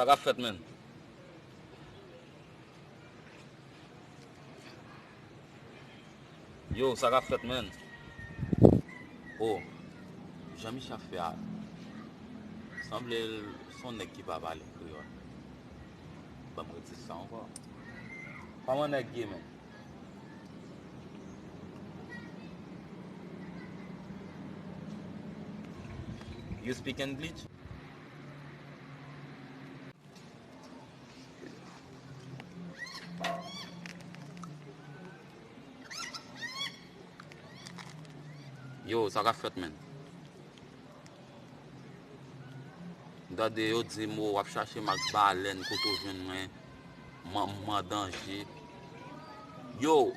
ka fet men. Yo, ça ka fet men. Oh, Jean-Michel fait a. Semble son nèg qui pas parler créole. Pas me dire ça encore. Pas mon nèg gay men. You speak English? Yo, ça ka fet men. Gade yo di mo wap chercher mak balen koto jwen mwen danger. Yo,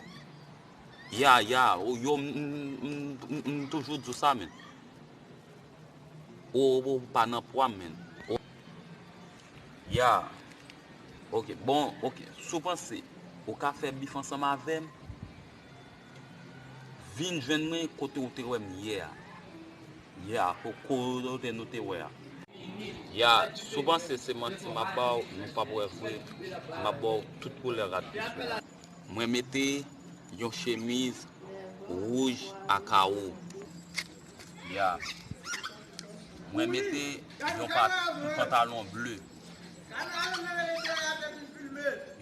yo, toujours di ça men. Ou pas nan poids men. Ya, ok, bon, ok. Souvent c'est, ou ka fè bif ensemble avec Vinn jwen mwen kote ou te wèm hier. Ya, kote nou te wè. Ya, souvent c'est menti ma ba nou pa pou vrai, ma ba toute couleur à plus. Moi mette yon chemise rouge à carreaux. Ya. Moi mette yon pantalon bleu.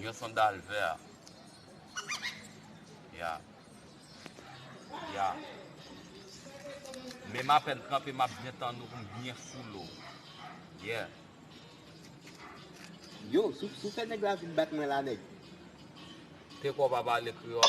Yon sandal vert. Ya. Ya. Mais ma peine camper m'a bien tendre bien sous l'eau. Yeah. Yo, sou fè nèg la vin bat mwen la nèg. T'es quoi papa le créole?